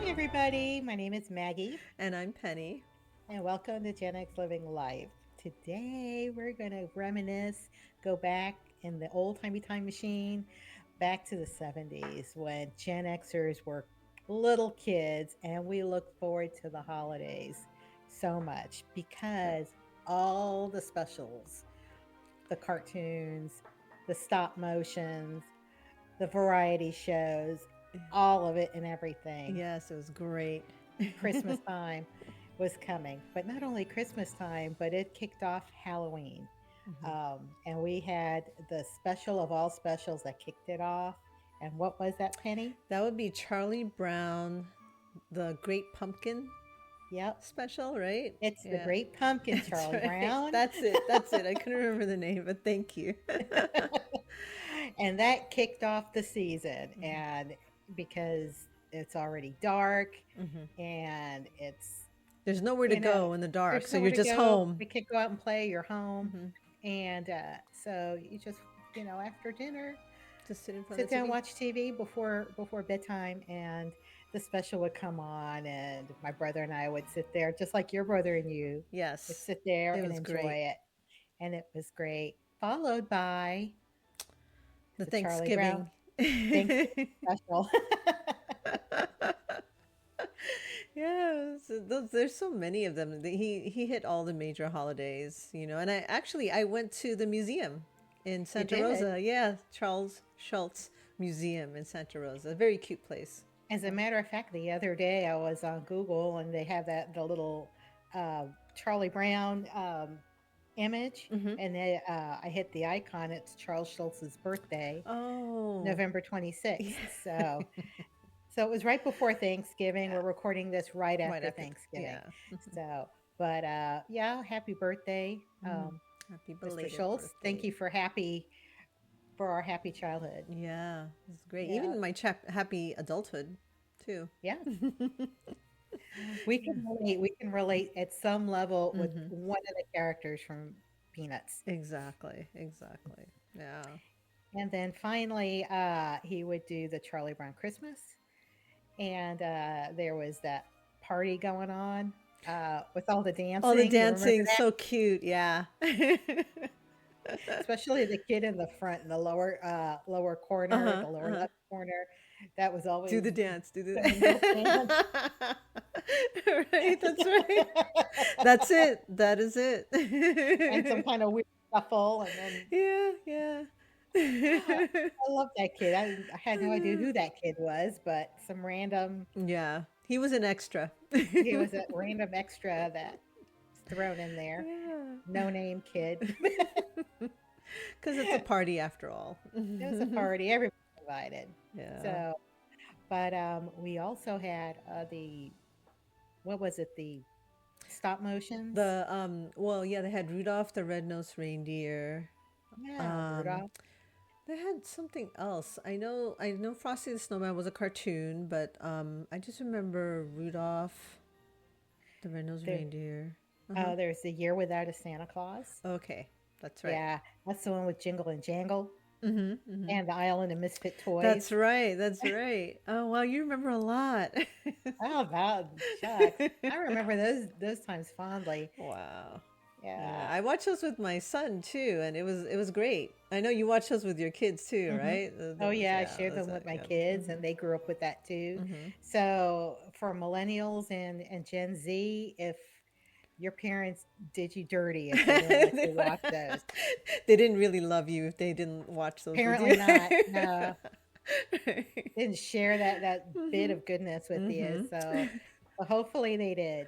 everybody. My name is Maggie, And I'm Penny. and welcome to Gen X Living Life. Today, we're going to reminisce, go back in the old timey time machine, back to the 70s when Gen Xers were little kids, and we look forward to the holidays so much because all the specials, the cartoons, the stop motions, the variety shows, all of it and everything. Yes, it was great. Christmas time was coming, but not only Christmas time, but it kicked off Halloween. Mhm. And we had the special of all specials that kicked it off. And what was that, Penny? That would be Charlie Brown, the Great Pumpkin Yep. special, right? It's the Yeah, Great Pumpkin, that's Charlie right. Brown. That's it. That's it. I couldn't remember the name, but thank you. And that kicked off the season. Mhm. And because it's already dark Mhm. and it's, There's nowhere to you know, go in the dark, there's so nowhere you're to just go. home. We can't go out and play. You're home. Mhm. And so you just, after dinner, Just sit in front sit of the down, TV. watch TV before bedtime, and the special would come on, and my brother and I would sit there, just like your brother and you would Yes, sit there it and was enjoy great. it, and it was great. Followed by The the Charlie Brown Thanksgiving. Thanksgiving special. Yes, there's so many of them. He hit all the major holidays, And I went to the museum in You Santa did. Rosa. Yeah, Charles Schultz Museum in Santa Rosa. A very cute place. As a matter of fact, the other day I was on Google and they have the little uh, Charlie Brown image, Mm-hmm. and I hit the icon. It's Charles Schultz's birthday, Oh, November 26th. So it was right before Thanksgiving. yeah, We're recording this right right after after. Thanksgiving. Yeah. So, but yeah, happy birthday, Mm, happy Mr. belated Schultz. Thank birthday. you for our happy childhood. Yeah, it's great. Yeah, Even my happy adulthood, too. yeah. We can relate. We can relate at some level with Mm-hmm. one of the characters from Peanuts. Exactly. Exactly. Yeah. And then finally, he would do the Charlie Brown Christmas, and there was that party going on with all the All the dancing. You remember dancing, that? so cute. Yeah. Especially the kid in the front in the lower corner, Uh-huh. the lower Uh-huh. left corner. That was Do always the dance. Do the most dance. the Right, that's right. That's it. That is it. And some kind of weird shuffle, and then Yeah, yeah. ah, I love that kid. I had no idea who that kid was, but some random Yeah. He was an extra. he was a random extra that was thrown in there. Yeah. No name kid. Because it's a party after all. It was a party. Everybody invited. Yeah. So, but we also had the what was it? The stop motions. Yeah, they had Rudolph the Red-Nosed Reindeer. Yeah, Um, Rudolph. they had something else. I know Frosty the Snowman was a cartoon, but I just remember Rudolph the Red-Nosed There, Reindeer. Uh-huh. there's the Year Without a Santa Claus. Okay, that's right. Yeah, that's the one with Jingle and Jangle Mm-hmm, mm-hmm. and the Island of Misfit Toys. That's right. That's right. Oh, wow, you remember a lot. Oh, about shucks. I remember those times fondly. Wow. Yeah, Yeah. I watched those with my son too, and it was great. I know you watch those with your kids too, Hmm. right? Oh yeah, I Yeah, shared that's them with my yeah. kids, Mm-hmm. and they grew up with that too. Mm-hmm. So for millennials and Gen Z, if your parents did you dirty if they didn't let they, you watch those, they didn't really love you if they didn't watch those with apparently you. not. No, Right. didn't share that bit Mm-hmm. of goodness with you. So Mm-hmm. well, hopefully they did.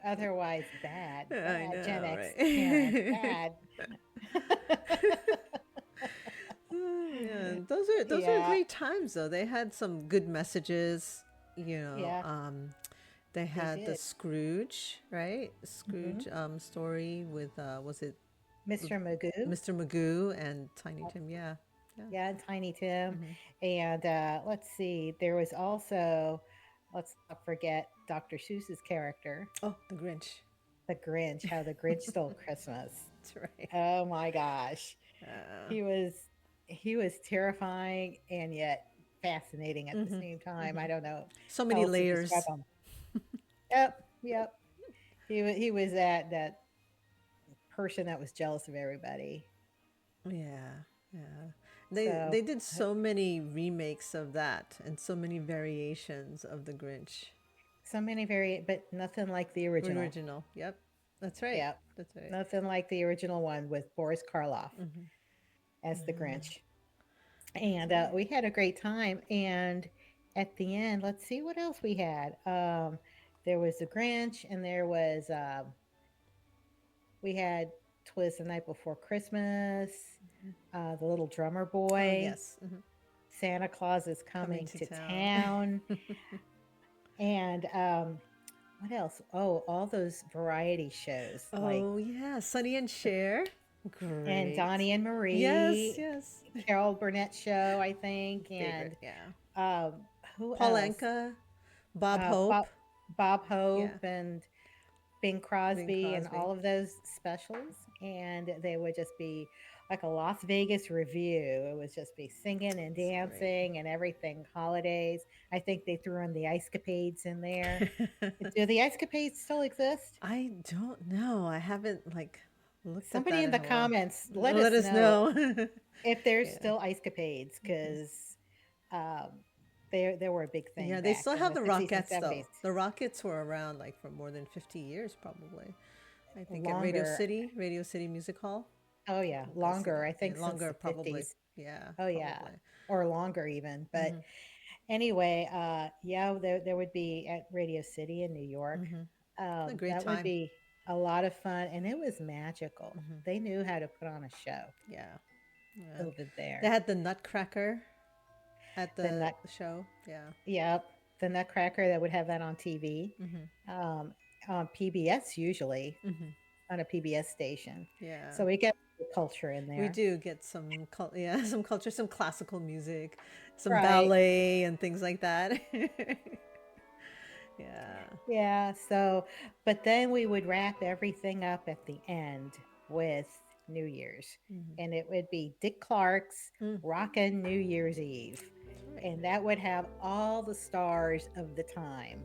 Otherwise, bad, I bad Gen know, X parents, right? bad. Yeah, those are Yeah, great times though. They had some good messages, yeah, they they had the did. Scrooge, right? Hmm. Scrooge story with was it Mr. Magoo. Mr. Magoo and Tiny Tim? Yeah. Yeah. Yeah, and Tiny Tim. Hmm. And let's see, there was also, let's not forget Dr. Seuss's character, Oh, the Grinch. the Grinch, how the Grinch stole Christmas. That's right. Oh my gosh. Uh, He was he was terrifying and yet fascinating at the same time. I don't know So how many else to describe layers. him. Yep, yep. He was that person that was jealous of everybody. Yeah, yeah. So They did so many remakes of that and so many variations of the Grinch. so many but nothing like the original. Original. Yep. That's right. Yep, That's right. nothing like the original one with Boris Karloff as the Grinch. And we had a great time. And at the end, let's see what else we had. There was the Grinch, and there was we had Twas the Night Before Christmas, the Little Drummer Oh, Boy, yes. Santa Claus is Coming coming to to town. town, and what else? Oh, all those variety shows like Oh, yeah. Sonny and Cher. and Great. Donny and Yes, Marie, yes. Carol Burnett show, I think, Favorite. and Yeah. um, who Paul else? Anka, Bob Hope. Bob Yeah. Hope and Bing Bing Crosby and Crosby. all of those specials, and they would just be like a Las Vegas review. It would just be singing and dancing and everything. Holidays. I think they threw in the icecapades in there. Do the icecapades still exist? I don't know. I haven't like looked at Somebody that in in the a while. comments Let us know. if there's Yeah. still icecapades because um, they were a big thing. Yeah, they Back still in have the the 60s and Rockettes though. 70s. The Rockets were around like for more than 50 years probably. I think at Longer. Radio City Music Hall. Oh yeah, Go see longer. them. I think Yeah, since longer the probably. 50s. Yeah, Oh yeah, probably. or longer even. But anyway, yeah, there would be at Radio City in New York. A great That would time. be a lot of fun, and it was magical. They knew how to put on a show Yeah. Yeah. over They there. had the Nutcracker at The the nut, show. Yeah. yep, the Nutcracker that would have that on TV, on PBS usually, on a PBS station. Yeah. So we get the culture in We there, do get some yeah, some culture, some classical music, some right? ballet and things like that. Yeah. Yeah, so, but then we would wrap everything up at the end with New Year's, and it would be Dick Clark's Rockin' New Year's Eve, and that would have all the stars of the time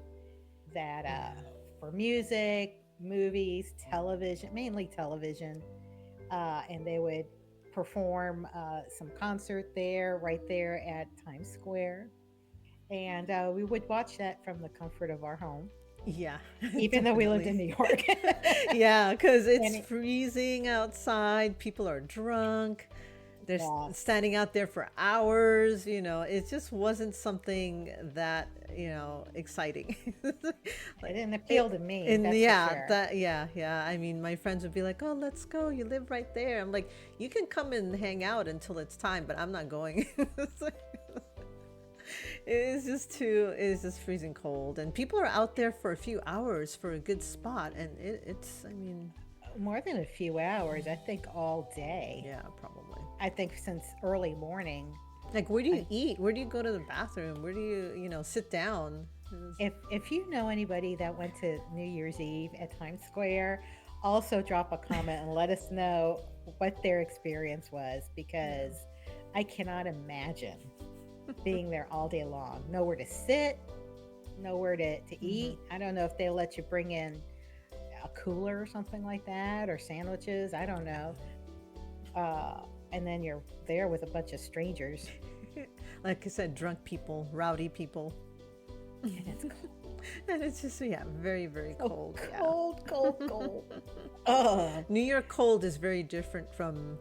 that for music, movies, television, mainly television, and they would perform some concert there, right there at Times Square. And we would watch that from the comfort of our home, Yeah. even though we lived in New York. Yeah, because And it's freezing outside. People are drunk. They're Yes. standing out there for hours. You know, it just wasn't something that, you know, exciting. It didn't appeal to me. And That's yeah, for sure. yeah. I mean, my friends would be like, "Oh, let's go. You live right there." I'm like, "You can come and hang out until it's time, but I'm not going." It's like- it's just freezing cold, and people are out there for a few hours for a good spot, and it's, I mean, More than a few hours, I think all day. yeah, probably. I think since early morning. Like, where do you eat? Where do you go to the bathroom? Where do you know, sit down? If you know anybody that went to New Year's Eve at Times Square, also drop a comment and let us know what their experience was, because I cannot imagine being there all day long. Nowhere to sit, nowhere to eat. I don't know if they let you bring in a cooler or something like that, or sandwiches. I don't know. And then you're there with a bunch of strangers. Like I said, drunk people, rowdy people. And it's cold. And it's just, yeah, very, very cold. Yeah. Cold. Oh, New York cold is very different from,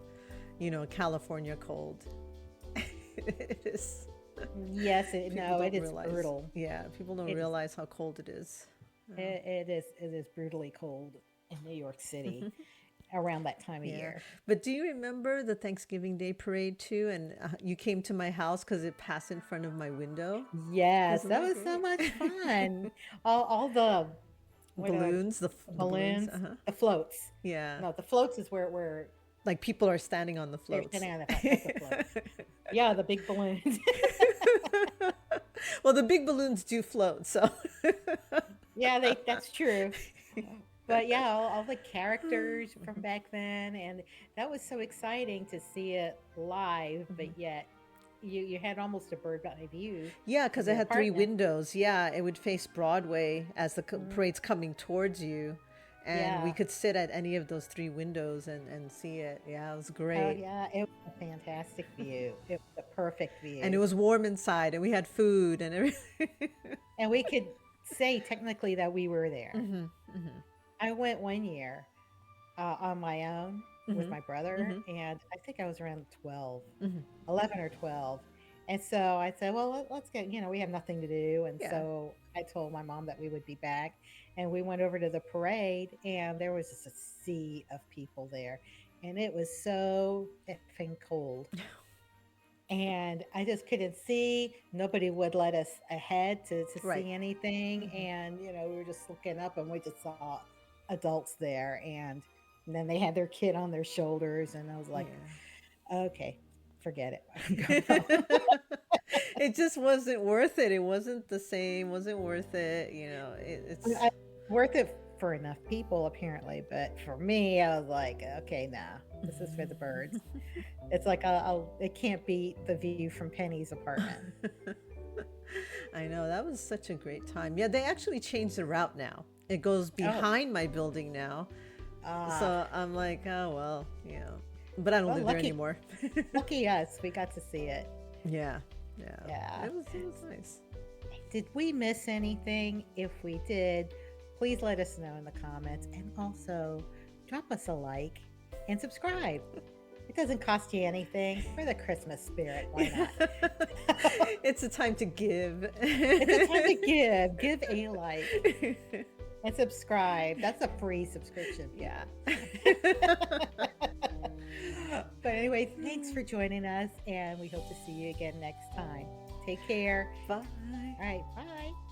you know, California cold. It is. yes. People No, don't it is realize. brutal. Yeah, people don't It is. realize how cold it is. It is brutally cold in New York City around that time of year. But do you remember the Thanksgiving Day parade too? And you came to my house because it passed in front of my window. Yes, Wasn't that that was so great? much fun. All the what do I- Balloons, the balloons, Uh-huh. the floats. Yeah, No, the floats is where like people are standing on the they're floats. standing on the floats. Yeah, the big balloons. Well, the big balloons do float, so Yeah, that's true. But yeah, all the characters from back then, and that was so exciting to see it live, but yet you had almost a bird's eye view Yeah, because from I your had three apartment. windows. Yeah, it would face Broadway as the parade's coming towards you. And we Yeah. could sit at any of those three windows and see it. Yeah, it was Oh great. yeah, it was a fantastic view. It was a perfect And it view. was warm inside, and we had food and everything. And we could say technically that we were there. hmm I went one year on my own with hmm my brother, hmm and I think I was around 12, hmm 11 or 12. And so I said, well, let's get, we have nothing to do. And Yeah. so I told my mom that we would be back. And we went over to the parade, and there was just a sea of people there. And it was so effing cold. And I just couldn't see. Nobody would let us ahead to Right. see anything. hmm And, we were just looking up, and we just saw adults there. And then they had their kid on their shoulders. And I was like, okay, forget it. I'm going home. Yeah. It just wasn't worth it. It wasn't the same. Wasn't worth it. It's Worth it for enough people, apparently. But for me, I was like, okay, nah, this is for the birds. It's like, it can't beat the view from Penny's apartment. I know that was such a great time. Yeah, they actually changed the route now. It goes Oh, behind my building now. So I'm like, oh well, but I don't well, live there anymore. lucky us. We got to see it. Yeah. Yeah. It was nice. Did we miss anything? If we did, please let us know in the comments. And also, drop us a like and subscribe. It doesn't cost you anything. For the Christmas spirit, why not? It's a time to give. It's a time to give. Give a like and subscribe. That's a free subscription. Yeah. But anyway, thanks for joining us, and we hope to see you again next time. Take care. Bye. All right, bye.